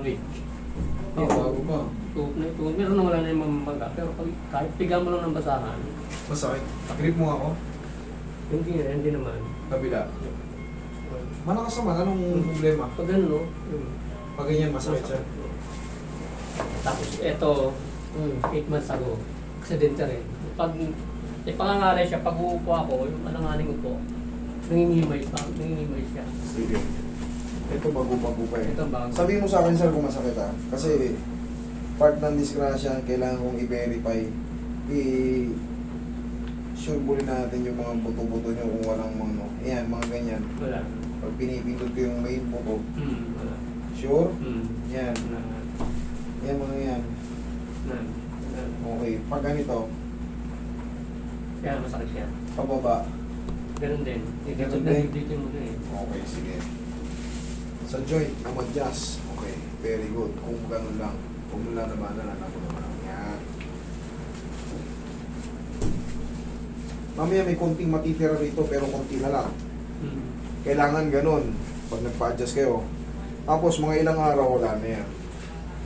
week. Oo, bago pa. Meron na wala na yung mamaga. Pero kahit piga mo lang ng basahan, Masakit. Grip mo ako. hindi naman. Kabila. Malakas naman. Anong problema? Pag ano, no? Pag ganyan, masakit siya. Tapos ito, 8 months ago, aksidente rin. Pag pangangalay siya, pag uupo ako, yung alanganing upo, nangingimay siya. Sige. Ito bago-bago pa eh. Ito bago. Sabihin mo sa akin, sir, kung masakit ha. Kasi part ng disgrasya, kailangan kong i-verify. Sure natin yung mga buto-buto nyo kung walang mga ano. Ayan, mga ganyan. Wala. Pag pinipindot ko yung main buto. Wala. Sure? Hmm. Yan. Wala. Yan mga yan. Wala. Okay. Pag ganito, Kaya masakit siya. pababa. Ganun din. Ganun din. Dito mo na eh. Okay, sige. Sa joint, adjust. Okay, very good. Kung ganun lang. Kung wala naman, alam ko naman. Yan. Mamaya may konting matitira rito pero konti na lang. Kailangan ganun pag nagpa-adjust kayo. Tapos mga ilang araw wala na yan.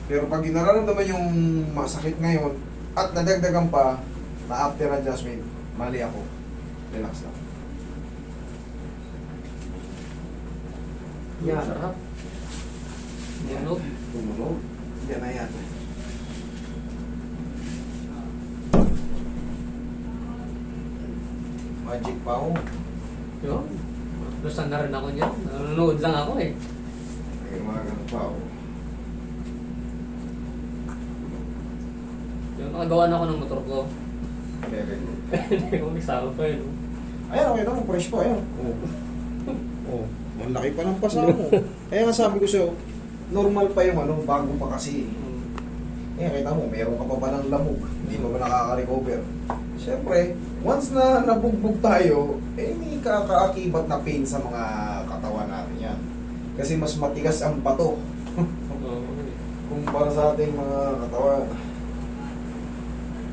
Pero pag nararamdaman yung masakit ngayon at nadagdagan pa na after adjustment, mali ako. Relax lang. Yan. Sarap. Tumunog. Tumunog. Yan na yan. Magic pa ako. Yun. Lusan na rin ako niyan. Nanonood lang ako eh. May mga ganun pa ako. Yung nakagawa na ako ng motor ko. Very good. Hindi ko misama pa yun. Ayan, okay naman. Fresh pa. Ayan. Oh. Oh. Ang laki pa ng pasa mo. Kaya nga sabi ko sa'yo, normal pa yung ano, bago pa kasi. Eh, kita mo, meron ka pa ba ng lamog? Hindi pa ba nakaka-recover? Siyempre, once na nabugbog tayo, eh, may kakaakibat na pain sa mga katawan natin yan. Kasi mas matigas ang bato kumpara sa ating mga katawan.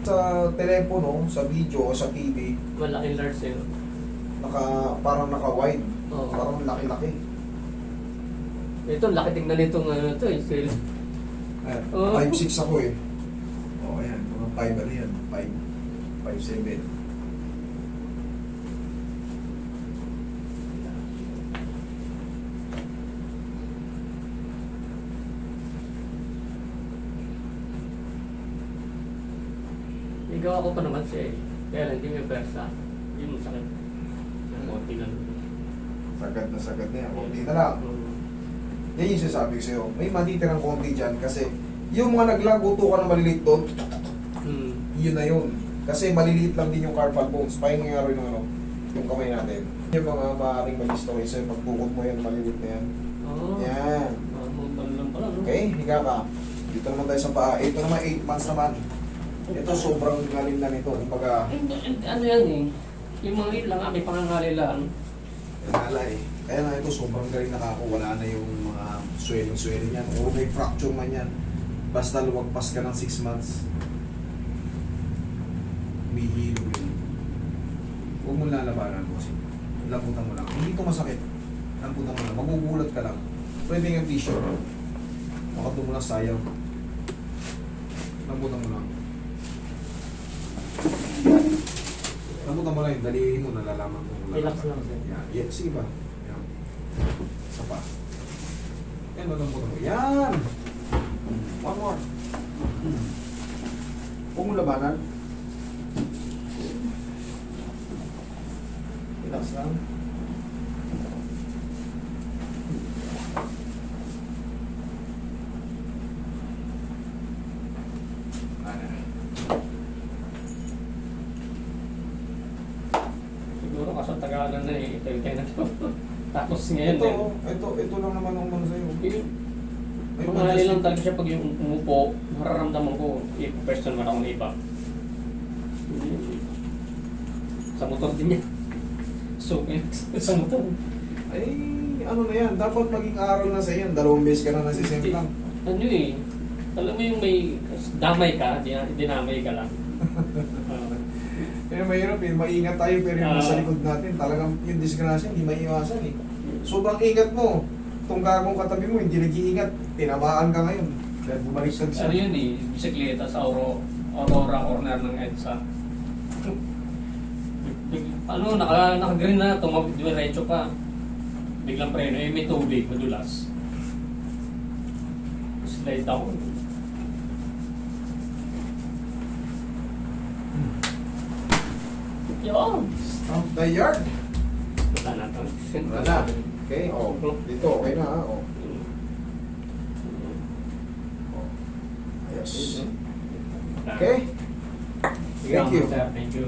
Sa telepono, sa video, o sa TV, Malaking large eh. parang naka-wide. Oo. Parang laki-laki. Ito, laki tingnan nitong ano to eh. Sale. Ayan, Oo. 5'6" ako eh. O, ayan. Mga 5 ano yan? 5'7". Igawa ko pa naman siya eh. Kaya lang, hindi may persa. Hindi mo sakit. Ang konti na lang. Sagad na yan. Konti na lang. Yan yung sinasabi ko sa'yo. May matitirang konti dyan kasi yung mga naglaguto ka na maliliit doon, yun na yun. Kasi maliliit lang din yung carpal bones. Pahingi nga rin yung ano, yung kamay natin. Yung mga maaaring mag-story sa'yo, pagtukot mo yan, maliliit na yan. Oo. Yan. Mamuntal lang pala, no? Okay, higa ka. Dito naman tayo sa paa. Ito naman 8 months naman. Ito sobrang galing na nito. Kumbaga, Ano yan eh? Yung mga ilang, may pangangali lang. nala eh. Kaya nga ito sobrang galing nakako. Wala na yung mga swelling yan. O may fracture man yan. Basta lumagpas ka ng 6 months. Humihilo yun. Huwag mo lalabanan mo. Lamputan mo lang. Hindi ito masakit. Lamputan mo lang. Magugulat ka lang. Pwede nga tissue. Baka mo lang sayang. Lamputan mo lang. Lamputan mo lang yung dalihin mo. Nalalaman mo. Relax lang sir. Yan. Yeah. Sige ba? Yan. Isa pa. Yan. Lamputan mo. Yan! One more. Huwag mo labanan. Relax lang. Siguro kasi Tagalan na eh. Ito yung kaya na to. Tapos ngayon Ito lang naman ang mano sa'yo. May Mangali lang talaga siya pag yung umupo, mararamdaman ko, first time akong ipa. Sa motor din yan. So, sa motor. Ay, ano na yan. Dapat maging aral na sa yan. 2 beses ka na nasisimplang. Ano eh, alam mo yung may damay ka, dinamay ka lang. Kaya mahirap eh. Maingat tayo pero yung nasa likod natin. Talagang yung disgrasya, hindi maiiwasan eh. Sobrang ingat mo. tong gagong katabi mo, hindi nag-iingat. Tinamaan ka ngayon. Dahil bumalik ka Ano yun eh, bisikleta sa Aurora corner ng EDSA. Ano, naka-green na, tumawid diretso pa. Biglang preno, eh may tubig, madulas. Slide ako. Yun! Stop the yard. Wala na ito. Wala na. Okay, oh. Dito, okay na ha. Oh. Ayos. Okay. Thank you. Thank you.